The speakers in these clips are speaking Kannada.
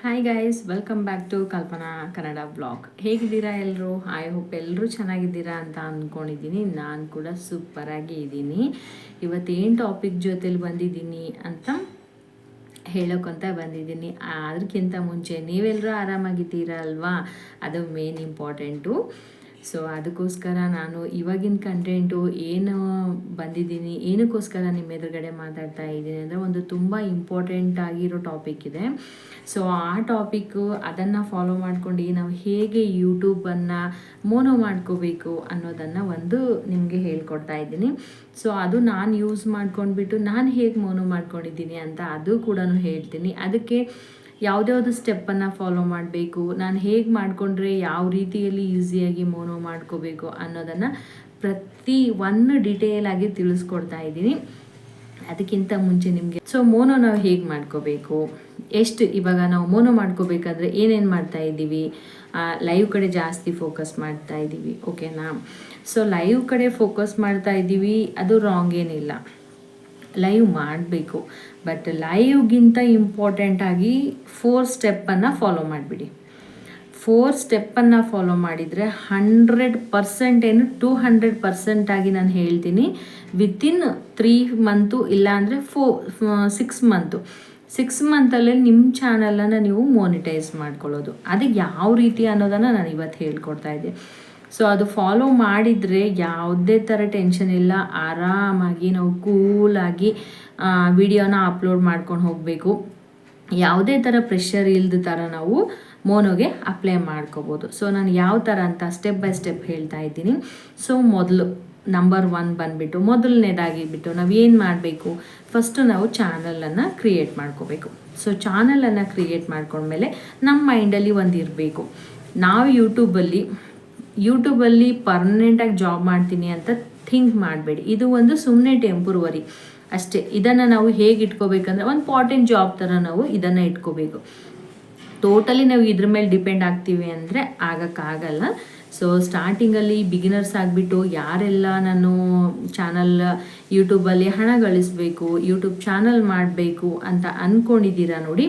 Hi guys, welcome back to Kalpana Kannada blog. ಹೇಗಿದ್ದೀರಾ ಎಲ್ಲರೂ? ಐ ಹೋಪ್ ಎಲ್ಲರೂ ಚೆನ್ನಾಗಿದ್ದೀರಾ ಅಂತ ಅಂದ್ಕೊಂಡಿದ್ದೀನಿ. ನಾನು ಕೂಡ ಸೂಪರಾಗಿ ಇದ್ದೀನಿ. ಇವತ್ತೇನು ಟಾಪಿಕ್ ಜೊತೆಲಿ ಬಂದಿದ್ದೀನಿ ಅಂತ ಹೇಳೋಕ್ಕಂತ ಬಂದಿದ್ದೀನಿ. ಅದಕ್ಕಿಂತ ಮುಂಚೆ ನೀವೆಲ್ಲರೂ ಆರಾಮಾಗಿದ್ದೀರಾ ಅಲ್ವಾ? ಅದು ಮೇನ್ ಇಂಪಾರ್ಟೆಂಟು. ಸೊ ಅದಕ್ಕೋಸ್ಕರ ನಾನು ಇವಾಗಿನ ಕಂಟೆಂಟು ಏನು ಬಂದಿದ್ದೀನಿ, ಏನಕ್ಕೋಸ್ಕರ ನಿಮ್ಮ ಎದುರುಗಡೆ ಮಾತಾಡ್ತಾ ಇದ್ದೀನಿ ಅಂದರೆ ಒಂದು ತುಂಬ ಇಂಪಾರ್ಟೆಂಟ್ ಆಗಿರೋ ಟಾಪಿಕ್ ಇದೆ. ಸೊ ಆ ಟಾಪಿಕ್ಕು ಅದನ್ನು ಫಾಲೋ ಮಾಡ್ಕೊಂಡು ನಾವು ಹೇಗೆ ಯೂಟ್ಯೂಬನ್ನು ಮೋನೋ ಮಾಡ್ಕೋಬೇಕು ಅನ್ನೋದನ್ನು ಒಂದು ನಿಮಗೆ ಹೇಳ್ಕೊಡ್ತಾ ಇದ್ದೀನಿ. ಸೊ ಅದು ನಾನು ಯೂಸ್ ಮಾಡ್ಕೊಂಡ್ಬಿಟ್ಟು ನಾನು ಹೇಗೆ ಮೋನೋ ಮಾಡ್ಕೊಂಡಿದ್ದೀನಿ ಅಂತ ಅದು ಕೂಡ ಹೇಳ್ತೀನಿ. ಅದಕ್ಕೆ ಯಾವುದ್ಯಾವುದು ಸ್ಟೆಪ್ಪನ್ನು ಫಾಲೋ ಮಾಡಬೇಕು, ನಾನು ಹೇಗೆ ಮಾಡಿಕೊಂಡ್ರೆ ಯಾವ ರೀತಿಯಲ್ಲಿ ಈಸಿಯಾಗಿ ಮೋನೋ ಮಾಡ್ಕೋಬೇಕು ಅನ್ನೋದನ್ನು ಪ್ರತಿ ಒಂದು ಡೀಟೇಲ್ ಆಗಿ ತಿಳಿಸ್ಕೊಡ್ತಾ ಇದ್ದೀನಿ. ಅದಕ್ಕಿಂತ ಮುಂಚೆ ನಿಮಗೆ ಮೋನೋ ನಾವು ಹೇಗೆ ಮಾಡ್ಕೋಬೇಕು, ಎಷ್ಟು ಇವಾಗ ನಾವು ಮೋನೋ ಮಾಡ್ಕೋಬೇಕಾದ್ರೆ ಏನೇನು ಮಾಡ್ತಾ ಇದ್ದೀವಿ, ಲೈವ್ ಕಡೆ ಜಾಸ್ತಿ ಫೋಕಸ್ ಮಾಡ್ತಾ ಇದ್ದೀವಿ, ಓಕೆನಾ? ಸೊ ಲೈವ್ ಕಡೆ ಫೋಕಸ್ ಮಾಡ್ತಾ ಇದ್ದೀವಿ, ಅದು ರಾಂಗ್ ಏನಿಲ್ಲ, ಲೈವ್ ಮಾಡಬೇಕು. ಬಟ್ ಲೈವ್ಗಿಂತ ಇಂಪಾರ್ಟೆಂಟಾಗಿ 4 ಸ್ಟೆಪ್ಪನ್ನು ಫಾಲೋ ಮಾಡಿಬಿಡಿ. 4 ಸ್ಟೆಪ್ಪನ್ನು ಫಾಲೋ ಮಾಡಿದರೆ 100% ಏನು 200% ಆಗಿ ನಾನು ಹೇಳ್ತೀನಿ, ವಿತಿನ್ 3 ಮಂತು ಇಲ್ಲಾಂದರೆ 6 ಮಂತು 6 ಮಂತಲ್ಲೇ ನಿಮ್ಮ ಚಾನಲನ್ನು ನೀವು ಮಾನಿಟೈಸ್ ಮಾಡ್ಕೊಳ್ಳೋದು. ಅದಕ್ಕೆ ಯಾವ ರೀತಿ ಅನ್ನೋದನ್ನು ನಾನು ಇವತ್ತು ಹೇಳ್ಕೊಡ್ತಾ ಇದ್ದೀನಿ. ಸೊ ಅದು ಫಾಲೋ ಮಾಡಿದರೆ ಯಾವುದೇ ಥರ ಟೆನ್ಷನ್ ಇಲ್ಲ, ಆರಾಮಾಗಿ ನಾವು ಕೂಲಾಗಿ ವಿಡಿಯೋನ ಅಪ್ಲೋಡ್ ಮಾಡ್ಕೊಂಡು ಹೋಗಬೇಕು. ಯಾವುದೇ ಥರ ಪ್ರೆಷರ್ ಇಲ್ಲದ ಥರ ನಾವು ಮೋನೋಗೆ ಅಪ್ಲೈ ಮಾಡ್ಕೋಬೋದು. ಸೊ ನಾನು ಯಾವ ಥರ ಅಂತ ಸ್ಟೆಪ್ ಬೈ ಸ್ಟೆಪ್ ಹೇಳ್ತಾ ಇದ್ದೀನಿ. ಸೊ ಮೊದಲು ನಂಬರ್ 1 ಬಂದುಬಿಟ್ಟು ಮೊದಲನೇದಾಗಿಬಿಟ್ಟು ನಾವು ಏನು ಮಾಡಬೇಕು, ಫಸ್ಟು ನಾವು ಚಾನಲನ್ನು ಕ್ರಿಯೇಟ್ ಮಾಡ್ಕೋಬೇಕು. ಸೊ ಚಾನಲನ್ನು ಕ್ರಿಯೇಟ್ ಮಾಡ್ಕೊಂಡ್ಮೇಲೆ ನಮ್ಮ ಮೈಂಡಲ್ಲಿ ಒಂದು ಇರಬೇಕು, ನಾವು ಯೂಟ್ಯೂಬಲ್ಲಿ ಪರ್ಮನೆಂಟಾಗಿ ಜಾಬ್ ಮಾಡ್ತೀನಿ ಅಂತ ಥಿಂಕ್ ಮಾಡಬೇಡಿ. ಇದು ಒಂದು ಸುಮ್ಮನೆ ಟೆಂಪ್ರವರಿ ಅಷ್ಟೇ. ಇದನ್ನು ನಾವು ಹೇಗೆ ಇಟ್ಕೋಬೇಕಂದ್ರೆ ಒಂದು ಪಾರ್ಟ್ ಟೈಮ್ ಜಾಬ್ ಥರ ನಾವು ಇದನ್ನು ಇಟ್ಕೋಬೇಕು. ಟೋಟಲಿ ನಾವು ಇದ್ರ ಮೇಲೆ ಡಿಪೆಂಡ್ ಆಗ್ತೀವಿ ಅಂದರೆ ಆಗೋಕ್ಕಾಗಲ್ಲ. ಸೊ ಸ್ಟಾರ್ಟಿಂಗಲ್ಲಿ ಬಿಗಿನರ್ಸ್ ಆಗಿಬಿಟ್ಟು ಯಾರೆಲ್ಲ ನಾನು ಚಾನಲ್ ಯೂಟ್ಯೂಬಲ್ಲಿ ಹಣ ಗಳಿಸಬೇಕು, ಯೂಟ್ಯೂಬ್ ಚಾನಲ್ ಮಾಡಬೇಕು ಅಂತ ಅಂದ್ಕೊಂಡಿದ್ದೀರಾ ನೋಡಿ,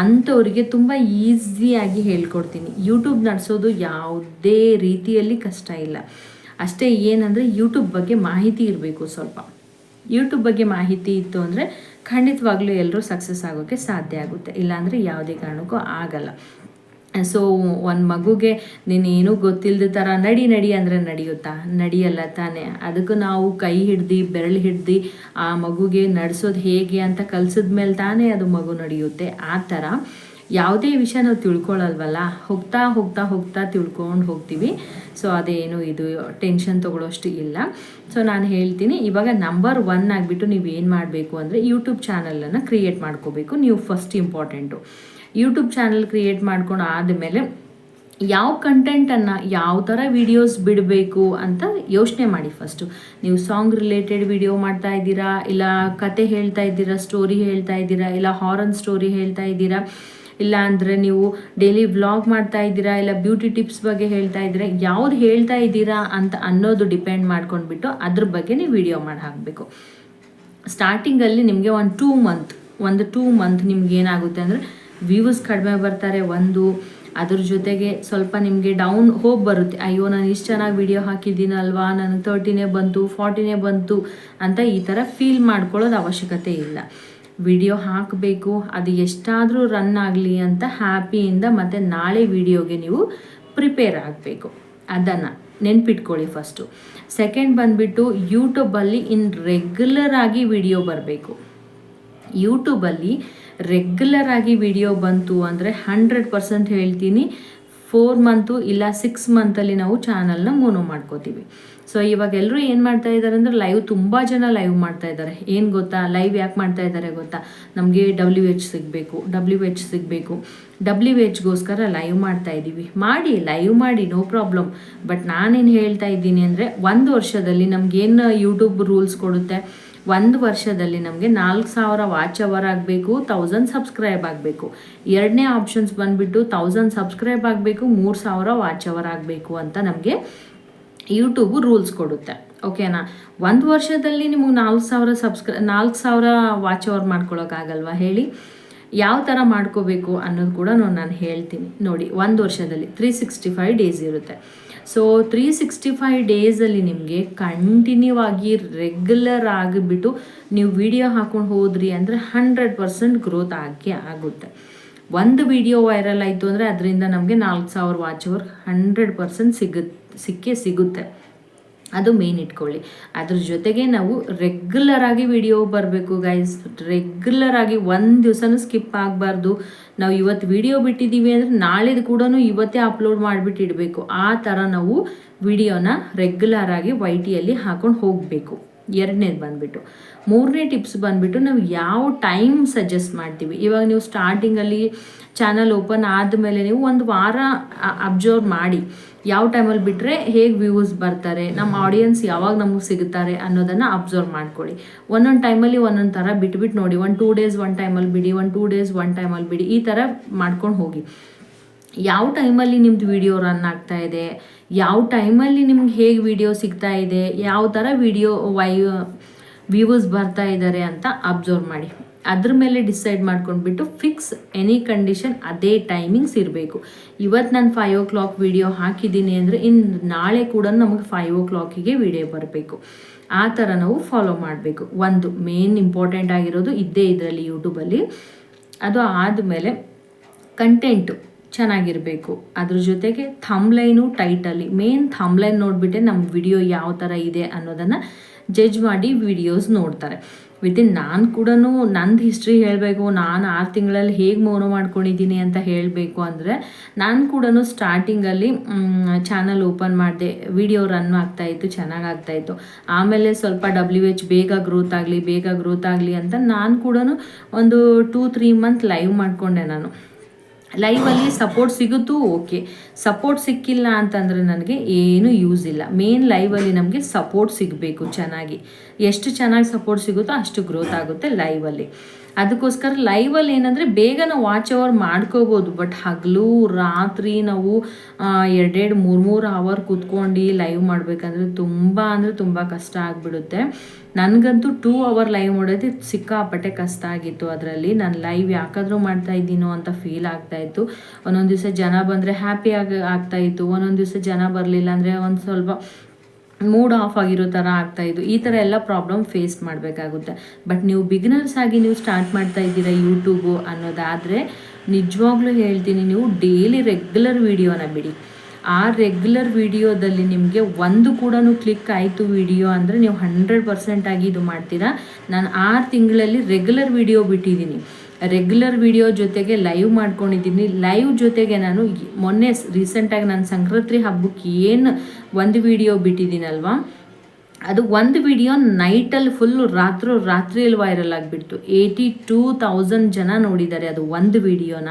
ಅಂಥವ್ರಿಗೆ ತುಂಬ ಈಸಿಯಾಗಿ ಹೇಳ್ಕೊಡ್ತೀನಿ. ಯೂಟ್ಯೂಬ್ ನಡೆಸೋದು ಯಾವುದೇ ರೀತಿಯಲ್ಲಿ ಕಷ್ಟ ಇಲ್ಲ. ಅಷ್ಟೇ ಏನಂದರೆ ಯೂಟ್ಯೂಬ್ ಬಗ್ಗೆ ಮಾಹಿತಿ ಇರಬೇಕು. ಸ್ವಲ್ಪ ಯೂಟ್ಯೂಬ್ ಬಗ್ಗೆ ಮಾಹಿತಿ ಇತ್ತು ಅಂದರೆ ಖಂಡಿತವಾಗ್ಲೂ ಎಲ್ಲರೂ ಸಕ್ಸಸ್ ಆಗೋಕ್ಕೆ ಸಾಧ್ಯ ಆಗುತ್ತೆ, ಇಲ್ಲಾಂದರೆ ಯಾವುದೇ ಕಾರಣಕ್ಕೂ ಆಗಲ್ಲ. ಸೊ ಒಂದು ಮಗುಗೆ ನೀನೇನೂ ಗೊತ್ತಿಲ್ಲದ ಥರ ನಡಿ ಅಂದರೆ ನಡೆಯಲ್ಲ ತಾನೇ. ಅದಕ್ಕೂ ನಾವು ಕೈ ಹಿಡ್ದು ಬೆರಳು ಹಿಡ್ದು ಆ ಮಗುಗೆ ನಡೆಸೋದು ಹೇಗೆ ಅಂತ ಕಲಿಸಿದ ಮೇಲೆ ತಾನೇ ಅದು ಮಗು ನಡೆಯುತ್ತೆ. ಆ ಥರ ಯಾವುದೇ ವಿಷಯ ನಾವು ತಿಳ್ಕೊಳ್ಳಲ್ವಲ್ಲ, ಹೋಗ್ತಾ ತಿಳ್ಕೊಂಡು ಹೋಗ್ತೀವಿ. ಸೊ ಅದೇನು ಇದು ಟೆನ್ಷನ್ ತೊಗೊಳ್ಳೋಷ್ಟು ಇಲ್ಲ. ಸೊ ನಾನು ಹೇಳ್ತೀನಿ, ಇವಾಗ ನಂಬರ್ 1 ಆಗಿಬಿಟ್ಟು ನೀವು ಏನು ಮಾಡಬೇಕು ಅಂದರೆ ಯೂಟ್ಯೂಬ್ ಚಾನಲನ್ನು ಕ್ರಿಯೇಟ್ ಮಾಡ್ಕೋಬೇಕು. ನೀವು first important YouTube channel create ಮಾಡ್ಕೊಂಡು ಆದಮೇಲೆ ಯಾವ ಕಂಟೆಂಟನ್ನು ಯಾವ ಥರ ವೀಡಿಯೋಸ್ ಬಿಡಬೇಕು ಅಂತ ಯೋಚನೆ ಮಾಡಿ. ಫಸ್ಟು ನೀವು ಸಾಂಗ್ ರಿಲೇಟೆಡ್ ವಿಡಿಯೋ ಮಾಡ್ತಾ ಇದ್ದೀರಾ, ಇಲ್ಲ ಕತೆ ಹೇಳ್ತಾ ಇದ್ದೀರಾ, ಸ್ಟೋರಿ ಹೇಳ್ತಾ ಇದ್ದೀರಾ, ಇಲ್ಲ ಹಾರರ್ ಸ್ಟೋರಿ ಹೇಳ್ತಾ ಇದ್ದೀರಾ, ಇಲ್ಲ ಅಂದರೆ ನೀವು ಡೈಲಿ ವ್ಲಾಗ್ ಮಾಡ್ತಾ ಇದ್ದೀರಾ, ಇಲ್ಲ ಬ್ಯೂಟಿ ಟಿಪ್ಸ್ ಬಗ್ಗೆ ಹೇಳ್ತಾ ಇದ್ದೀರಾ, ಯಾವ್ದು ಹೇಳ್ತಾ ಇದ್ದೀರಾ ಅಂತ ಅನ್ನೋದು ಡಿಪೆಂಡ್ ಮಾಡ್ಕೊಂಡ್ಬಿಟ್ಟು ಅದ್ರ ಬಗ್ಗೆ ನೀವು ವಿಡಿಯೋ ಮಾಡಿ ಹಾಕಬೇಕು. ಸ್ಟಾರ್ಟಿಂಗಲ್ಲಿ ನಿಮಗೆ ಒಂದು 2 ಮಂತ್ ನಿಮ್ಗೆ ಏನಾಗುತ್ತೆ ಅಂದರೆ ವ್ಯೂಸ್ ಕಡಿಮೆ ಬರ್ತಾರೆ. ಅದ್ರ ಜೊತೆಗೆ ಸ್ವಲ್ಪ ನಿಮಗೆ ಡೌನ್ ಹೋಗಿ ಬರುತ್ತೆ, ಅಯ್ಯೋ ನಾನು ಇಷ್ಟು ಚೆನ್ನಾಗಿ ವಿಡಿಯೋ ಹಾಕಿದ್ದೀನಲ್ವಾ, ನನಗೆ 30ನೇ ಬಂತು 40ನೇ ಬಂತು ಅಂತ ಈ ಥರ ಫೀಲ್ ಮಾಡ್ಕೊಳ್ಳೋದು ಅವಶ್ಯಕತೆ ಇಲ್ಲ. ವಿಡಿಯೋ ಹಾಕಬೇಕು, ಅದು ಎಷ್ಟಾದರೂ ರನ್ ಆಗಲಿ ಅಂತ ಹ್ಯಾಪಿಯಿಂದ ಮತ್ತು ನಾಳೆ ವಿಡಿಯೋಗೆ ನೀವು ಪ್ರಿಪೇರ್ ಆಗಬೇಕು. ಅದನ್ನು ನೆನ್ಪಿಟ್ಕೊಳ್ಳಿ ಫಸ್ಟು. ಸೆಕೆಂಡ್ ಬಂದುಬಿಟ್ಟು ಯೂಟ್ಯೂಬಲ್ಲಿ ರೆಗ್ಯುಲರ್ ಆಗಿ ವಿಡಿಯೋ ಬರಬೇಕು. ಯೂಟ್ಯೂಬಲ್ಲಿ ರೆಗ್ಯುಲರ್ ಆಗಿ ವಿಡಿಯೋ ಬಂತು ಅಂದರೆ 100% ಹೇಳ್ತೀನಿ 4 ಮಂತು ಇಲ್ಲ 6 ಮಂತಲ್ಲಿ ನಾವು ಚಾನಲ್ನ ಮೋನೋ ಮಾಡ್ಕೋತೀವಿ. ಸೊ ಇವಾಗ ಎಲ್ಲರೂ ಏನು ಮಾಡ್ತಾ ಇದ್ದಾರೆ ಅಂದರೆ ತುಂಬ ಜನ ಲೈವ್ ಮಾಡ್ತಾ ಇದ್ದಾರೆ. ಏನು ಗೊತ್ತಾ, ಲೈವ್ ಯಾಕೆ ಮಾಡ್ತಾ ಇದ್ದಾರೆ ಗೊತ್ತಾ, ನಮಗೆ WH ಸಿಗಬೇಕು, WHಗೋಸ್ಕರ ಲೈವ್ ಮಾಡ್ತಾ ಇದ್ದೀವಿ. ಲೈವ್ ಮಾಡಿ, ನೋ ಪ್ರಾಬ್ಲಮ್. ಬಟ್ ನಾನೇನು ಹೇಳ್ತಾ ಇದ್ದೀನಿ ಅಂದರೆ 1 ವರ್ಷದಲ್ಲಿ ನಮಗೇನು ಯೂಟ್ಯೂಬ್ ರೂಲ್ಸ್ ಕೊಡುತ್ತೆ, 1 ವರ್ಷದಲ್ಲಿ ನಮಗೆ 4000 ವಾಚ್ ಅವರ್ ಆಗಬೇಕು, 1000 ಸಬ್ಸ್ಕ್ರೈಬ್ ಆಗಬೇಕು. ಎರಡನೇ ಆಪ್ಷನ್ಸ್ ಬಂದುಬಿಟ್ಟು 1000 ಸಬ್ಸ್ಕ್ರೈಬ್ ಆಗಬೇಕು, 3000 ವಾಚ್ ಅವರ್ ಆಗಬೇಕು ಅಂತ ನಮಗೆ ಯೂಟ್ಯೂಬು ರೂಲ್ಸ್ ಕೊಡುತ್ತೆ, ಓಕೆನಾ? 1 ವರ್ಷದಲ್ಲಿ ನಿಮಗೆ 4000 ವಾಚ್ ಅವರ್ ಮಾಡ್ಕೊಳಕ್ಕಾಗಲ್ವಾ ಹೇಳಿ? ಯಾವ ಥರ ಮಾಡ್ಕೋಬೇಕು ಅನ್ನೋದು ಕೂಡ ನಾನು ಹೇಳ್ತೀನಿ ನೋಡಿ. 1 ವರ್ಷದಲ್ಲಿ 365 ಡೇಸ್ ಇರುತ್ತೆ. ಸೊ 365 ಡೇಸಲ್ಲಿ ನಿಮಗೆ ಕಂಟಿನ್ಯೂ ಆಗಿ ರೆಗ್ಯುಲರ್ ಆಗಿಬಿಟ್ಟು ನೀವು ವಿಡಿಯೋ ಹಾಕೊಂಡು ಹೋದ್ರಿ ಅಂದರೆ 100% ಗ್ರೋತ್ ಆಗೇ ಆಗುತ್ತೆ. ಒಂದು ವಿಡಿಯೋ ವೈರಲ್ ಆಯಿತು ಅಂದರೆ ಅದರಿಂದ ನಮಗೆ 4000 ವಾಚ್ ಅವರ್ 100% ಸಿಗುತ್ತೆ. ಅದು ಮೇನ್ ಇಟ್ಕೊಳ್ಳಿ. ಅದ್ರ ಜೊತೆಗೆ ನಾವು ರೆಗ್ಯುಲರ್ ಆಗಿ ವಿಡಿಯೋ ಬರಬೇಕು ಗೈಸ್. ರೆಗ್ಯುಲರ್ ಆಗಿ ಒಂದು ದಿವಸನೂ ಸ್ಕಿಪ್ ಆಗಬಾರ್ದು. ನಾವು ಇವತ್ತು ವಿಡಿಯೋ ಬಿಟ್ಟಿದ್ದೀವಿ ಅಂದರೆ ನಾಳೆದು ಕೂಡ ಇವತ್ತೇ ಅಪ್ಲೋಡ್ ಮಾಡಿಬಿಟ್ಟು ಇಡಬೇಕು. ಆ ಥರ ನಾವು ವಿಡಿಯೋನ ರೆಗ್ಯುಲರ್ ಆಗಿ YT-ಯಲ್ಲಿ ಹಾಕೊಂಡು ಹೋಗಬೇಕು. 2ನೇದು ಬಂದುಬಿಟ್ಟು. 3ನೇ ಟಿಪ್ಸ್ ಬಂದುಬಿಟ್ಟು ನಾವು ಯಾವ ಟೈಮ್ ಸಜೆಸ್ಟ್ ಮಾಡ್ತೀವಿ. ಇವಾಗ ನೀವು ಸ್ಟಾರ್ಟಿಂಗಲ್ಲಿ ಚಾನಲ್ ಓಪನ್ ಆದಮೇಲೆ ನೀವು ಒಂದು ವಾರ ಅಬ್ಸರ್ವ್ ಮಾಡಿ, ಯಾವ ಟೈಮಲ್ಲಿ ಬಿಟ್ಟರೆ ಹೇಗೆ ವ್ಯೂಸ್ ಬರ್ತಾರೆ, ನಮ್ಮ ಆಡಿಯನ್ಸ್ ಯಾವಾಗ ನಮಗೆ ಸಿಗುತ್ತಾರೆ ಅನ್ನೋದನ್ನು ಅಬ್ಸರ್ವ್ ಮಾಡ್ಕೊಳ್ಳಿ. ಒಂದೊಂದು ಟೈಮಲ್ಲಿ ಒಂದೊಂದು ಥರ ಬಿಟ್ಬಿಟ್ಟು ನೋಡಿ. 2 ಡೇಸ್ ಒಂದು ಟೈಮಲ್ಲಿ ಬಿಡಿ, 2 ಡೇಸ್ ಒಂದು ಟೈಮಲ್ಲಿ ಬಿಡಿ, ಈ ಥರ ಮಾಡ್ಕೊಂಡು ಹೋಗಿ. ಯಾವ ಟೈಮಲ್ಲಿ ನಿಮ್ಮದು ವಿಡಿಯೋ ರನ್ ಆಗ್ತಾ ಇದೆ, ಯಾವ ಟೈಮಲ್ಲಿ ನಿಮ್ಗೆ ಹೇಗೆ ವಿಡಿಯೋ ಸಿಗ್ತಾ ಇದೆ, ಯಾವ ಥರ ವಿಡಿಯೋ ವ್ಯೂವರ್ಸ್ ಬರ್ತಾ ಇದ್ದಾರೆ ಅಂತ ಅಬ್ಸರ್ವ್ ಮಾಡಿ. ಅದ್ರ ಮೇಲೆ ಡಿಸೈಡ್ ಮಾಡ್ಕೊಂಡ್ಬಿಟ್ಟು ಫಿಕ್ಸ್ ಎನಿ ಕಂಡೀಷನ್ ಅದೇ ಟೈಮಿಂಗ್ಸ್ ಇರಬೇಕು. ಇವತ್ತು ನಾನು 5 o'clock ವಿಡಿಯೋ ಹಾಕಿದ್ದೀನಿ ಅಂದರೆ ನಾಳೆ ಕೂಡ ನಮಗೆ 5 o'clock-ಗೆ ವಿಡಿಯೋ ಬರಬೇಕು. ಆ ಥರ ನಾವು ಫಾಲೋ ಮಾಡಬೇಕು. ಒಂದು ಮೇನ್ ಇಂಪಾರ್ಟೆಂಟ್ ಆಗಿರೋದು ಇದ್ದೇ ಇದರಲ್ಲಿ ಯೂಟ್ಯೂಬಲ್ಲಿ. ಅದು ಆದಮೇಲೆ ಕಂಟೆಂಟು ಚೆನ್ನಾಗಿರಬೇಕು. ಅದ್ರ ಜೊತೆಗೆ ಥಂಬ್ಲೈನು ಟೈಟಲ್ಲಿ ಮೇನ್ ಥಂಬ್ಲೈನ್ ನೋಡಿಬಿಟ್ಟೆ ನಮ್ಮ ವಿಡಿಯೋ ಯಾವ ಥರ ಇದೆ ಅನ್ನೋದನ್ನು ಜಡ್ಜ್ ಮಾಡಿ ವಿಡಿಯೋಸ್ ನೋಡ್ತಾರೆ. ನಾನು ಕೂಡ ನಂದು ಹಿಸ್ಟ್ರಿ ಹೇಳಬೇಕು. ನಾನು 6 ತಿಂಗಳಲ್ಲಿ ಹೇಗೆ ಮೋನೋ ಮಾಡ್ಕೊಂಡಿದ್ದೀನಿ ಅಂತ ಹೇಳಬೇಕು ಅಂದರೆ, ನಾನು ಕೂಡ ಸ್ಟಾರ್ಟಿಂಗಲ್ಲಿ ಚಾನಲ್ ಓಪನ್ ಮಾಡಿದೆ, ವಿಡಿಯೋ ರನ್ ಆಗ್ತಾಯಿತ್ತು, ಚೆನ್ನಾಗಿ ಆಗ್ತಾಯಿತ್ತು. ಆಮೇಲೆ ಸ್ವಲ್ಪ WH ಬೇಗ ಗ್ರೋತ್ ಆಗಲಿ ಅಂತ ನಾನು ಕೂಡ ಒಂದು 2-3 ಮಂತ್ ಲೈವ್ ಮಾಡಿಕೊಂಡೆ. ನಾನು ಲೈವಲ್ಲಿ ಸಪೋರ್ಟ್ ಸಿಗುತ್ತೂ ಓಕೆ, ಸಪೋರ್ಟ್ ಸಿಕ್ಕಿಲ್ಲ ಅಂತಂದರೆ ನನಗೆ ಏನೂ ಯೂಸ್ ಇಲ್ಲ. ಮೇನ್ ಲೈವಲ್ಲಿ ನಮಗೆ ಸಪೋರ್ಟ್ ಸಿಗಬೇಕು ಚೆನ್ನಾಗಿ. ಎಷ್ಟು ಚೆನ್ನಾಗಿ ಸಪೋರ್ಟ್ ಸಿಗುತ್ತೋ ಅಷ್ಟು ಗ್ರೋತ್ ಆಗುತ್ತೆ ಲೈವಲ್ಲಿ. ಅದಕ್ಕೋಸ್ಕರ ಲೈವಲ್ಲಿ ಏನಂದರೆ ಬೇಗ ನಾವು ವಾಚ್ ಅವರ್ ಮಾಡ್ಕೋಬೋದು. ಬಟ್ ಹಗಲು ರಾತ್ರಿ ನಾವು 2-3 ಅವರ್ ಕೂತ್ಕೊಂಡು ಲೈವ್ ಮಾಡಬೇಕಂದ್ರೆ ತುಂಬ ಕಷ್ಟ ಆಗಿಬಿಡುತ್ತೆ. ನನಗಂತೂ 2 ಅವರ್ ಲೈವ್ ಮಾಡೋದು ಸಿಕ್ಕಾಪಟ್ಟೆ ಕಷ್ಟ ಆಗಿತ್ತು. ಅದರಲ್ಲಿ ನಾನು ಲೈವ್ ಯಾಕಾದರೂ ಮಾಡ್ತಾ ಇದ್ದೀನೋ ಅಂತ ಫೀಲ್ ಆಗ್ತಾಯಿತ್ತು. ಒಂದೊಂದು ದಿವಸ ಜನ ಬಂದರೆ ಹ್ಯಾಪಿ ಆಗ್ತಾಯಿತ್ತು, ಒಂದೊಂದು ದಿವಸ ಜನ ಬರಲಿಲ್ಲ ಅಂದರೆ ಒಂದು ಸ್ವಲ್ಪ ಮೂಡ್ ಆಫ್ ಆಗಿರೋ ಥರ ಆಗ್ತಾಯಿತ್ತು. ಈ ಥರ ಎಲ್ಲ ಪ್ರಾಬ್ಲಮ್ ಫೇಸ್ ಮಾಡಬೇಕಾಗುತ್ತೆ. ಬಟ್ ನೀವು ಬಿಗಿನರ್ಸ್ ಆಗಿ ನೀವು ಸ್ಟಾರ್ಟ್ ಮಾಡ್ತಾ ಇದ್ದೀರಾ ಯೂಟ್ಯೂಬು ಅನ್ನೋದಾದರೆ ನಿಜವಾಗ್ಲೂ ಹೇಳ್ತೀನಿ, ನೀವು ಡೈಲಿ ರೆಗ್ಯುಲರ್ ವಿಡಿಯೋನ ಬಿಡಿ. ಆ ರೆಗ್ಯುಲರ್ ವಿಡಿಯೋದಲ್ಲಿ ನಿಮಗೆ ಒಂದು ಕೂಡ ಕ್ಲಿಕ್ ಆಯಿತು ವಿಡಿಯೋ ಅಂದರೆ ನೀವು 100% ಆಗಿ ಇದು ಮಾಡ್ತೀರಾ. ನಾನು 6 ತಿಂಗಳಲ್ಲಿ ರೆಗ್ಯುಲರ್ ವಿಡಿಯೋ ಬಿಟ್ಟಿದ್ದೀನಿ. ರೆಗ್ಯುಲರ್ ವಿಡಿಯೋ ಜೊತೆಗೆ ಲೈವ್ ಮಾಡ್ಕೊಂಡಿದ್ದೀನಿ. ಲೈವ್ ಜೊತೆಗೆ ನಾನು ಮೊನ್ನೆ ರೀಸೆಂಟಾಗಿ ನಾನು ಸಂಕ್ರಾಂತಿ ಹಬ್ಬಕ್ಕೆ ಏನು ಒಂದು ವಿಡಿಯೋ ಬಿಟ್ಟಿದ್ದೀನಲ್ವ, ಅದು ಒಂದು ವಿಡಿಯೋ ನೈಟಲ್ಲಿ ಫುಲ್ಲು ರಾತ್ರಿಯಲ್ಲಿ ವೈರಲ್ ಆಗಿಬಿಡ್ತು. 82,000 ಜನ ನೋಡಿದ್ದಾರೆ ಅದು ಒಂದು ವಿಡಿಯೋನ.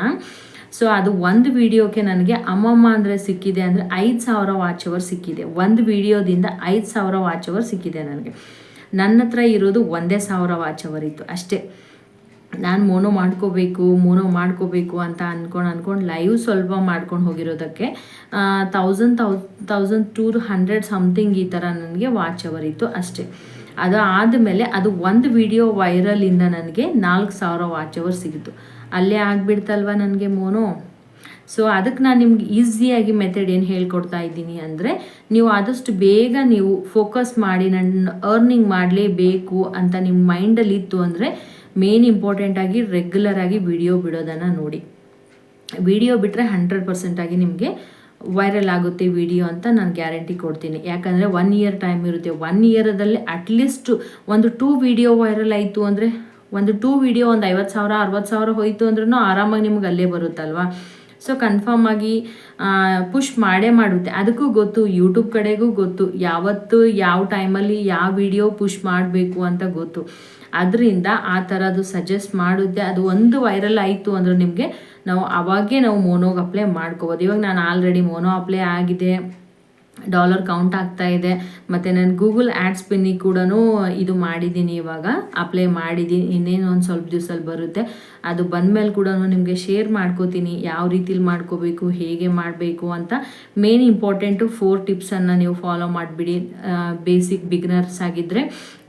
ಸೊ ಅದು ಒಂದು ವಿಡಿಯೋಕ್ಕೆ ನನಗೆ ಅಮ್ಮಮ್ಮ ಅಂದರೆ ಸಿಕ್ಕಿದೆ ಅಂದರೆ 5,000 ವಾಚ್ ಅವರ್ ಸಿಕ್ಕಿದೆ. ಒಂದು ವಿಡಿಯೋದಿಂದ 5,000 ವಾಚ್ ಅವರ್ ಸಿಕ್ಕಿದೆ ನನಗೆ. ನನ್ನ ಹತ್ರ ಇರೋದು 1,000 ವಾಚ್ ಅವರ್ ಇತ್ತು ಅಷ್ಟೇ. ನಾನು ಮೋನೋ ಮಾಡ್ಕೋಬೇಕು ಅಂತ ಅಂದ್ಕೊಂಡು ಲೈವ್ ಸ್ವಲ್ಪ ಮಾಡ್ಕೊಂಡು ಹೋಗಿರೋದಕ್ಕೆ 1,200 ಸಮಥಿಂಗ್ ಈ ಥರ ನನಗೆ ವಾಚ್ ಅವರ್ ಇತ್ತು ಅಷ್ಟೇ. ಅದು ಆದಮೇಲೆ ಅದು ಒಂದು ವಿಡಿಯೋ ವೈರಲಿಂದ ನನಗೆ 4,000 ವಾಚ್ ಅವರ್ ಸಿಗಿತು. ಅಲ್ಲೇ ಆಗಿಬಿಡ್ತಲ್ವ ನನಗೆ ಮೋನೋ. ಸೊ ಅದಕ್ಕೆ ನಾನು ನಿಮ್ಗೆ ಈಸಿಯಾಗಿ ಮೆಥಡ್ ಏನು ಹೇಳ್ಕೊಡ್ತಾ ಇದ್ದೀನಿ ಅಂದರೆ, ನೀವು ಆದಷ್ಟು ಬೇಗ ನೀವು ಫೋಕಸ್ ಮಾಡಿ ನನ್ನ ಅರ್ನಿಂಗ್ ಮಾಡಲೇಬೇಕು ಅಂತ ನಿಮ್ಮ ಮೈಂಡಲ್ಲಿ ಇತ್ತು ಅಂದರೆ ಮೇನ್ ಇಂಪಾರ್ಟೆಂಟಾಗಿ ರೆಗ್ಯುಲರ್ ಆಗಿ ವಿಡಿಯೋ ಬಿಡೋದನ್ನು ನೋಡಿ. ವಿಡಿಯೋ ಬಿಟ್ಟರೆ 100% ಆಗಿ ನಿಮಗೆ ವೈರಲ್ ಆಗುತ್ತೆ ವಿಡಿಯೋ ಅಂತ ನಾನು ಗ್ಯಾರಂಟಿ ಕೊಡ್ತೀನಿ. ಯಾಕಂದರೆ 1 ಇಯರ್ ಟೈಮ್ ಇರುತ್ತೆ. 1 ಇಯರದಲ್ಲಿ ಅಟ್ಲೀಸ್ಟ್ ಒಂದು 2 ವಿಡಿಯೋ ವೈರಲ್ ಆಯಿತು ಅಂದರೆ, ಒಂದು 2 ವಿಡಿಯೋ ಒಂದು 50,000 60,000 ಹೋಯಿತು ಅಂದ್ರೂ ಆರಾಮಾಗಿ ನಿಮ್ಗೆ ಅಲ್ಲೇ ಬರುತ್ತಲ್ವ. ಸೊ ಕನ್ಫರ್ಮ್ ಆಗಿ ಪುಷ್ ಮಾಡುತ್ತೆ. ಅದಕ್ಕೂ ಗೊತ್ತು, ಯೂಟ್ಯೂಬ್ ಕಡೆಗೂ ಗೊತ್ತು ಯಾವತ್ತು ಯಾವ ಟೈಮಲ್ಲಿ ಯಾವ ವಿಡಿಯೋ ಪುಷ್ ಮಾಡಬೇಕು ಅಂತ ಗೊತ್ತು. ಅದರಿಂದ ಆ ಥರದ್ದು ಸಜೆಸ್ಟ್ ಮಾಡುತ್ತೆ. ಅದು ಒಂದು ವೈರಲ್ ಆಯಿತು ಅಂದರೆ ನಿಮಗೆ ನಾವು ಮೋನೋಗೆ ಅಪ್ಲೈ ಮಾಡ್ಕೋಬೋದು. ಇವಾಗ ನಾನು ಆಲ್ರೆಡಿ ಮೋನೋ ಅಪ್ಲೈ ಆಗಿದೆ, $, ಕೌಂಟ್ ಆಗ್ತಾ ಇದೆ. ಮತ್ತು ನಾನು ಗೂಗಲ್ ಆ್ಯಡ್ಸ್ ಪಿನ್ನಿಗೆ ಕೂಡ ಇದು ಮಾಡಿದ್ದೀನಿ, ಇವಾಗ ಅಪ್ಲೈ ಮಾಡಿದ್ದೀನಿ. ಇನ್ನೇನು ಒಂದು ಸ್ವಲ್ಪ ದಿವಸದಲ್ಲಿ ಬರುತ್ತೆ. ಅದು ಬಂದಮೇಲೆ ಕೂಡ ನಿಮಗೆ ಶೇರ್ ಮಾಡ್ಕೋತೀನಿ ಯಾವ ರೀತಿಲಿ ಮಾಡ್ಕೋಬೇಕು, ಹೇಗೆ ಮಾಡಬೇಕು ಅಂತ. ಮೇನ್ ಇಂಪಾರ್ಟೆಂಟು 4 ಟಿಪ್ಸನ್ನು ನೀವು ಫಾಲೋ ಮಾಡಿಬಿಡಿ. ಬೇಸಿಕ್ ಬಿಗಿನರ್ಸ್ ಆಗಿದ್ದರೆ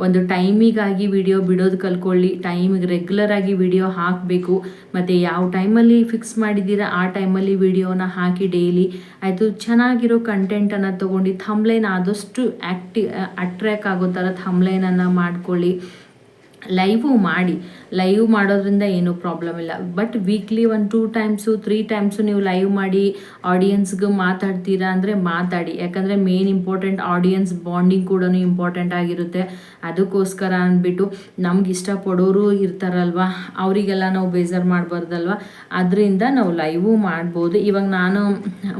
ಒಂದು ಟೈಮಿಗಾಗಿ ವಿಡಿಯೋ ಬಿಡೋದು ಕಲ್ತ್ಕೊಳ್ಳಿ, ಟೈಮಿಗೆ ರೆಗ್ಯುಲರ್ ಆಗಿ ವಿಡಿಯೋ ಹಾಕಬೇಕು, ಮತ್ತು ಯಾವ ಟೈಮಲ್ಲಿ ಫಿಕ್ಸ್ ಮಾಡಿದ್ದೀರಾ ಆ ಟೈಮಲ್ಲಿ ವಿಡಿಯೋನ ಹಾಕಿ ಡೈಲಿ ಆಯಿತು. ಚೆನ್ನಾಗಿರೋ ಕಂಟೆಂಟನ್ನು ತೊಗೊಂಡು ಥಂಬ್ಲೈನ್ ಆದಷ್ಟು ಅಟ್ರ್ಯಾಕ್ಟ್ ಆಗೋ ಥರ ಥಂಬ್ಲೈನನ್ನು ಮಾಡ್ಕೊಳ್ಳಿ. ಲೈವ್ ಮಾಡೋದ್ರಿಂದ ಏನೂ ಪ್ರಾಬ್ಲಮ್ ಇಲ್ಲ. ಬಟ್ ವೀಕ್ಲಿ 1-2 ಟೈಮ್ಸು 3 ಟೈಮ್ಸು ನೀವು ಲೈವ್ ಮಾಡಿ ಆಡಿಯನ್ಸ್ಗೆ ಮಾತಾಡ್ತೀರಾ ಅಂದರೆ ಮಾತಾಡಿ. ಯಾಕಂದರೆ ಮೇನ್ ಇಂಪಾರ್ಟೆಂಟ್ ಆಡಿಯನ್ಸ್ ಬಾಂಡಿಂಗ್ ಕೂಡ ಇಂಪಾರ್ಟೆಂಟ್ ಆಗಿರುತ್ತೆ. ಅದಕ್ಕೋಸ್ಕರ ಅಂದ್ಬಿಟ್ಟು ನಮ್ಗೆ ಇಷ್ಟಪಡೋರು ಇರ್ತಾರಲ್ವ, ಅವರಿಗೆಲ್ಲ ನಾವು ಬೇಜಾರು ಮಾಡಬಾರ್ದಲ್ವ. ಅದರಿಂದ ನಾವು ಲೈವು ಮಾಡ್ಬೋದು. ಇವಾಗ ನಾನು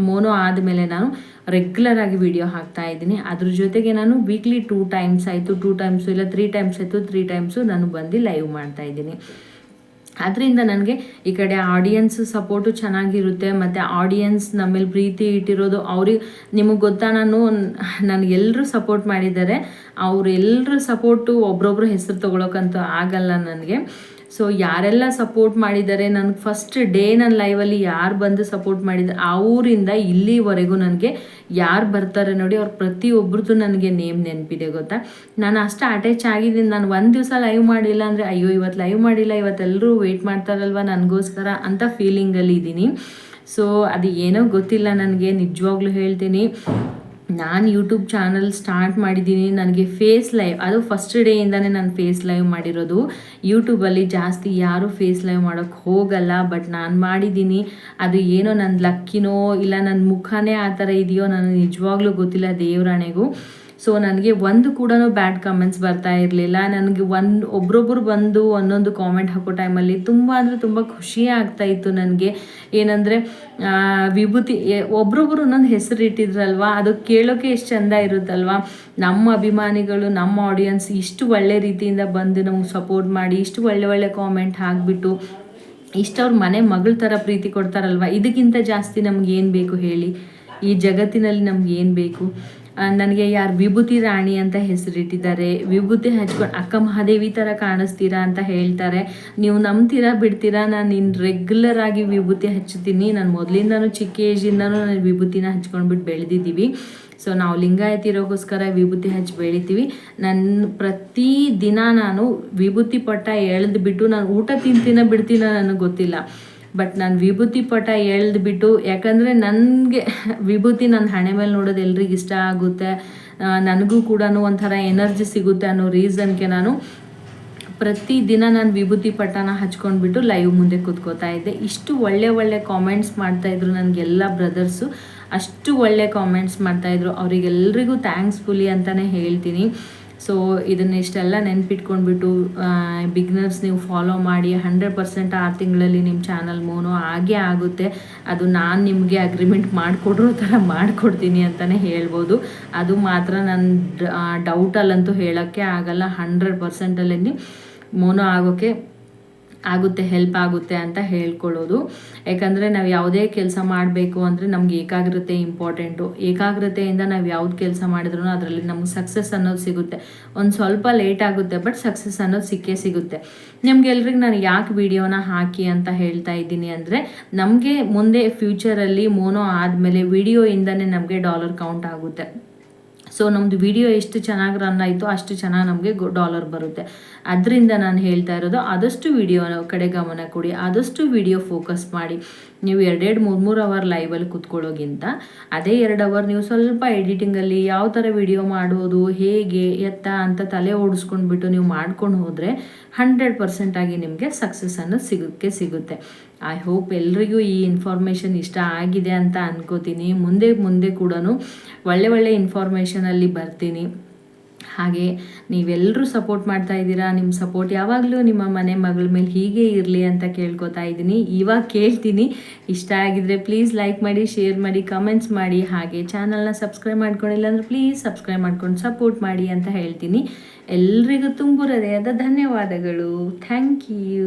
ಮೋನೋ ಆದಮೇಲೆ ನಾನು ರೆಗ್ಯುಲರ್ ಆಗಿ ವಿಡಿಯೋ ಹಾಕ್ತಾ ಇದ್ದೀನಿ. ಅದ್ರ ಜೊತೆಗೆ ನಾನು ವೀಕ್ಲಿ 2 ಟೈಮ್ಸ್ ಆಯಿತು, 2 ಟೈಮ್ಸು ಇಲ್ಲ 3 ಟೈಮ್ಸ್ ಆಯಿತು, 3 ಟೈಮ್ಸು ನಾನು ಬಂದು ಲೈವ್ ಮಾಡ್ತಾ ಇದ್ದೀನಿ. ಅದರಿಂದ ನನಗೆ ಈ ಕಡೆ ಆಡಿಯನ್ಸ್ ಸಪೋರ್ಟು ಚೆನ್ನಾಗಿರುತ್ತೆ, ಮತ್ತು ಆಡಿಯನ್ಸ್ ನಮ್ಮೇಲೆ ಪ್ರೀತಿ ಇಟ್ಟಿರೋದು ಅವ್ರಿಗೆ ನಿಮಗೆ ಗೊತ್ತಾ, ನನಗೆಲ್ಲರೂ ಸಪೋರ್ಟ್ ಮಾಡಿದ್ದಾರೆ. ಅವರೆಲ್ಲರೂ ಸಪೋರ್ಟು ಒಬ್ರೊಬ್ರು ಹೆಸರು ತೊಗೊಳಕ್ಕಂತೂ ಆಗಲ್ಲ ನನಗೆ. ಸೊ ಯಾರೆಲ್ಲ ಸಪೋರ್ಟ್ ಮಾಡಿದ್ದಾರೆ, ನನಗೆ ಫಸ್ಟ್ ಡೇ ನನ್ನ ಲೈವಲ್ಲಿ ಯಾರು ಬಂದು ಸಪೋರ್ಟ್ ಮಾಡಿದ್ದಾರೆ ಅವರಿಂದ ಇಲ್ಲಿವರೆಗೂ ನನಗೆ ಯಾರು ಬರ್ತಾರೆ ನೋಡಿ, ಅವ್ರು ಪ್ರತಿಯೊಬ್ರದ್ದು ನನಗೆ ನೇಮ್ ನೆನಪಿದೆ ಗೊತ್ತಾ. ನಾನು ಅಷ್ಟು ಅಟ್ಯಾಚ್ ಆಗಿದ್ದೀನಿ. ನಾನು ಒಂದು ದಿವಸ ಲೈವ್ ಮಾಡಿಲ್ಲ ಅಂದರೆ ಅಯ್ಯೋ ಇವತ್ತು ಲೈವ್ ಮಾಡಿಲ್ಲ, ಇವತ್ತೆಲ್ಲರೂ ವೆಯ್ಟ್ ಮಾಡ್ತಾರಲ್ವ ನನಗೋಸ್ಕರ ಅಂತ ಫೀಲಿಂಗಲ್ಲಿ ಇದ್ದೀನಿ. ಸೊ ಅದು ಏನೋ ಗೊತ್ತಿಲ್ಲ ನನಗೆ, ನಿಜವಾಗ್ಲೂ ಹೇಳ್ತೀನಿ. ನಾನು ಯೂಟ್ಯೂಬ್ ಚಾನಲ್ ಸ್ಟಾರ್ಟ್ ಮಾಡಿದ್ದೀನಿ, ನನಗೆ ಫೇಸ್ ಲೈವ್ ಅದು ಫಸ್ಟ್ ಡೇಯಿಂದನೇ ನಾನು ಫೇಸ್ ಲೈವ್ ಮಾಡಿರೋದು. ಯೂಟ್ಯೂಬಲ್ಲಿ ಜಾಸ್ತಿ ಯಾರೂ ಫೇಸ್ ಲೈವ್ ಮಾಡೋಕ್ಕೆ ಹೋಗಲ್ಲ, ಬಟ್ ನಾನು ಮಾಡಿದ್ದೀನಿ. ಅದು ಏನೋ ನನ್ನ ಲಕ್ಕಿನೋ ಇಲ್ಲ ನನ್ನ ಮುಖನೇ ಆ ಥರ ಇದೆಯೋ ನನಗೆ ನಿಜವಾಗ್ಲೂ ಗೊತ್ತಿಲ್ಲ, ದೇವರಾಣೆಗೂ. ಸೊ ನನಗೆ ಒಂದು ಕೂಡ ಬ್ಯಾಡ್ ಕಮೆಂಟ್ಸ್ ಬರ್ತಾ ಇರಲಿಲ್ಲ. ನನಗೆ ಒಬ್ರೊಬ್ರು ಬಂದು ಒಂದೊಂದು ಕಾಮೆಂಟ್ ಹಾಕೋ ಟೈಮಲ್ಲಿ ತುಂಬ ಅಂದರೆ ತುಂಬ ಖುಷಿ ಆಗ್ತಾಯಿತ್ತು ನನಗೆ. ಏನಂದರೆ ವಿಭೂತಿ ಒಬ್ರೊಬ್ರು ಒಂದೊಂದು ಹೆಸರು ಇಟ್ಟಿದ್ರಲ್ವ, ಅದು ಕೇಳೋಕ್ಕೆ ಎಷ್ಟು ಚೆಂದ ಇರುತ್ತಲ್ವ. ನಮ್ಮ ಅಭಿಮಾನಿಗಳು, ನಮ್ಮ ಆಡಿಯನ್ಸ್ ಇಷ್ಟು ಒಳ್ಳೆ ರೀತಿಯಿಂದ ಬಂದು ನಮ್ಗೆ ಸಪೋರ್ಟ್ ಮಾಡಿ, ಇಷ್ಟು ಒಳ್ಳೆ ಕಾಮೆಂಟ್ ಹಾಕಿಬಿಟ್ಟು ಇಷ್ಟವ್ರ ಮನೆ ಮಗಳ ಥರ ಪ್ರೀತಿ ಕೊಡ್ತಾರಲ್ವ, ಇದಕ್ಕಿಂತ ಜಾಸ್ತಿ ನಮ್ಗೆ ಏನು ಬೇಕು ಹೇಳಿ, ಈ ಜಗತ್ತಿನಲ್ಲಿ ನಮ್ಗೆ ಏನು ಬೇಕು. ನನಗೆ ಯಾರು ವಿಭೂತಿ ರಾಣಿ ಅಂತ ಹೆಸರಿಟ್ಟಿದ್ದಾರೆ. ವಿಭೂತಿ ಹಚ್ಕೊಂಡು ಅಕ್ಕ ಮಹಾದೇವಿ ಥರ ಕಾಣಿಸ್ತೀರಾ ಅಂತ ಹೇಳ್ತಾರೆ. ನೀವು ನಂಬ್ತೀರಾ ಬಿಡ್ತೀರಾ, ನಾನು ರೆಗ್ಯುಲರ್ ಆಗಿ ವಿಭೂತಿ ಹಚ್ತೀನಿ. ನಾನು ಮೊದಲಿಂದನೂ ಚಿಕ್ಕ ಏಜಿಂದನೂ ನಾನು ವಿಭೂತಿನ ಹಚ್ಕೊಂಡ್ಬಿಟ್ಟು ಬೆಳೆದಿದ್ದೀವಿ. ಸೊ ನಾವು ಲಿಂಗಾಯತಿರೋಗೋಸ್ಕರ ವಿಭೂತಿ ಹಚ್ಚಿ ಬೆಳಿತೀವಿ. ಪ್ರತಿ ದಿನ ನಾನು ವಿಭೂತಿ ಪಟ್ಟ ಎಳೆದ್ಬಿಟ್ಟು ನಾನು ಊಟ ತಿಂತೀನ ಬಿಡ್ತೀನ ನನಗೆ ಗೊತ್ತಿಲ್ಲ, ಬಟ್ ನಾನು ವಿಭೂತಿ ಪಟ ಎಳೆದ್ಬಿಟ್ಟು, ಯಾಕಂದರೆ ನನಗೆ ವಿಭೂತಿ ನನ್ನ ಹಣೆ ಮೇಲೆ ನೋಡೋದು ಎಲ್ರಿಗೂ ಇಷ್ಟ ಆಗುತ್ತೆ, ನನಗೂ ಕೂಡ ಒಂಥರ ಎನರ್ಜಿ ಸಿಗುತ್ತೆ ಅನ್ನೋ ರೀಸನ್ಗೆ ನಾನು ಪ್ರತಿದಿನ ನಾನು ವಿಭೂತಿ ಪಟ್ಟನ ಹಚ್ಕೊಂಡ್ಬಿಟ್ಟು ಲೈವ್ ಮುಂದೆ ಕೂತ್ಕೋತಾ ಇದ್ದೆ. ಇಷ್ಟು ಒಳ್ಳೆ ಕಾಮೆಂಟ್ಸ್ ಮಾಡ್ತಾಯಿದ್ರು ನನಗೆಲ್ಲ ಬ್ರದರ್ಸು, ಅಷ್ಟು ಒಳ್ಳೆ ಕಾಮೆಂಟ್ಸ್ ಮಾಡ್ತಾಯಿದ್ರು. ಅವರಿಗೆಲ್ರಿಗೂ ಥ್ಯಾಂಕ್ಸ್ಫುಲಿ ಅಂತಲೇ ಹೇಳ್ತೀನಿ. ಸೊ ಇಷ್ಟೆಲ್ಲ ನೆನ್ಪಿಟ್ಕೊಂಡ್ಬಿಟ್ಟು ಬಿಗ್ನರ್ಸ್ ನೀವು ಫಾಲೋ ಮಾಡಿ. 100% 6 ತಿಂಗಳಲ್ಲಿ ನಿಮ್ಮ ಚಾನಲ್ ಮೋನೋ ಆಗೇ ಆಗುತ್ತೆ. ಅದು ನಾನು ನಿಮಗೆ ಅಗ್ರಿಮೆಂಟ್ ಮಾಡಿಕೊಡ್ರೋ ಥರ ಮಾಡಿಕೊಡ್ತೀನಿ ಅಂತಲೇ ಹೇಳ್ಬೋದು. ಅದು ಮಾತ್ರ ನನ್ನ ಡೌಟಲ್ಲಂತೂ ಹೇಳೋಕ್ಕೆ ಆಗಲ್ಲ. 100%ಅಲ್ಲಿ ಮೋನೋ ಆಗುತ್ತೆ, ಹೆಲ್ಪ್ ಆಗುತ್ತೆ ಅಂತ ಹೇಳ್ಕೊಳ್ಳೋದು. ಯಾಕಂದರೆ ನಾವು ಯಾವುದೇ ಕೆಲಸ ಮಾಡಬೇಕು ಅಂದರೆ ನಮ್ಗೆ ಏಕಾಗ್ರತೆ ಇಂಪಾರ್ಟೆಂಟು. ಏಕಾಗ್ರತೆಯಿಂದ ನಾವು ಯಾವ್ದು ಕೆಲಸ ಮಾಡಿದ್ರೂ ಅದರಲ್ಲಿ ನಮ್ಗೆ ಸಕ್ಸಸ್ ಅನ್ನೋದು ಸಿಗುತ್ತೆ. ಒಂದು ಸ್ವಲ್ಪ ಲೇಟ್ ಆಗುತ್ತೆ, ಬಟ್ ಸಕ್ಸಸ್ ಅನ್ನೋದು ಸಿಗುತ್ತೆ. ನಿಮ್ಗೆಲ್ರಿಗೂ ನಾನು ಯಾಕೆ ವಿಡಿಯೋನ ಹಾಕಿ ಅಂತ ಹೇಳ್ತಾ ಇದ್ದೀನಿ ಅಂದರೆ, ನಮಗೆ ಮುಂದೆ ಫ್ಯೂಚರಲ್ಲಿ ಮೋನೋ ಆದಮೇಲೆ ವಿಡಿಯೋಯಿಂದನೇ ನಮಗೆ ಡಾಲರ್ ಕೌಂಟ್ ಆಗುತ್ತೆ. ಸೊ ನಮ್ಮದು ವಿಡಿಯೋ ಎಷ್ಟು ಚೆನ್ನಾಗಿ ರನ್ ಆಯಿತು ಅಷ್ಟು ಚೆನ್ನಾಗಿ ನಮಗೆ ಡಾಲರ್ ಬರುತ್ತೆ. ಅದರಿಂದ ನಾನು ಹೇಳ್ತಾ ಇರೋದು, ಆದಷ್ಟು ವಿಡಿಯೋ ಕಡೆ ಗಮನ ಕೊಡಿ, ಆದಷ್ಟು ವಿಡಿಯೋ ಫೋಕಸ್ ಮಾಡಿ. ನೀವು 2-3 ಅವರ್ ಲೈವಲ್ಲಿ ಕೂತ್ಕೊಳ್ಳೋಗಿಂತ ಅದೇ 2 ಅವರ್ ನೀವು ಸ್ವಲ್ಪ ಎಡಿಟಿಂಗಲ್ಲಿ ಯಾವ ಥರ ವಿಡಿಯೋ ಮಾಡೋದು, ಹೇಗೆ ಎತ್ತ ಅಂತ ತಲೆ ಓಡಿಸ್ಕೊಂಡ್ಬಿಟ್ಟು ನೀವು ಮಾಡ್ಕೊಂಡು ಹೋದರೆ 100% ಆಗಿ ನಿಮಗೆ ಸಕ್ಸಸ್ ಅನ್ನೋದು ಸಿಗುತ್ತೆ. ಐ ಹೋಪ್ ಎಲ್ರಿಗೂ ಈ ಇನ್ಫಾರ್ಮೇಷನ್ ಇಷ್ಟ ಆಗಿದೆ ಅಂತ ಅನ್ಕೋತೀನಿ. ಮುಂದೆ ಕೂಡ ಒಳ್ಳೆ ಇನ್ಫಾರ್ಮೇಷನಲ್ಲಿ ಬರ್ತೀನಿ. ಹಾಗೆ ನೀವೆಲ್ಲರೂ ಸಪೋರ್ಟ್ ಮಾಡ್ತಾ ಇದ್ದೀರಾ. ನಿಮ್ಮ ಸಪೋರ್ಟ್ ಯಾವಾಗಲೂ ನಿಮ್ಮ ಮನೆ ಮಗಳ ಮೇಲೆ ಹೀಗೆ ಇರಲಿ ಅಂತ ಕೇಳ್ಕೊತಾ ಇದ್ದೀನಿ. ಇವಾಗ ಕೇಳ್ತೀನಿ, ಇಷ್ಟ ಆಗಿದ್ರೆ ಪ್ಲೀಸ್ ಲೈಕ್ ಮಾಡಿ, ಶೇರ್ ಮಾಡಿ, ಕಮೆಂಟ್ಸ್ ಮಾಡಿ. ಹಾಗೆ ಚಾನಲ್ನ ಸಬ್ಸ್ಕ್ರೈಬ್ ಮಾಡ್ಕೊಂಡಿಲ್ಲ ಅಂದರೆ ಪ್ಲೀಸ್ ಸಬ್ಸ್ಕ್ರೈಬ್ ಮಾಡ್ಕೊಂಡು ಸಪೋರ್ಟ್ ಮಾಡಿ ಅಂತ ಹೇಳ್ತೀನಿ. ಎಲ್ರಿಗೂ ತುಂಬು ಹೃದಯದ ಧನ್ಯವಾದಗಳು. Thank you.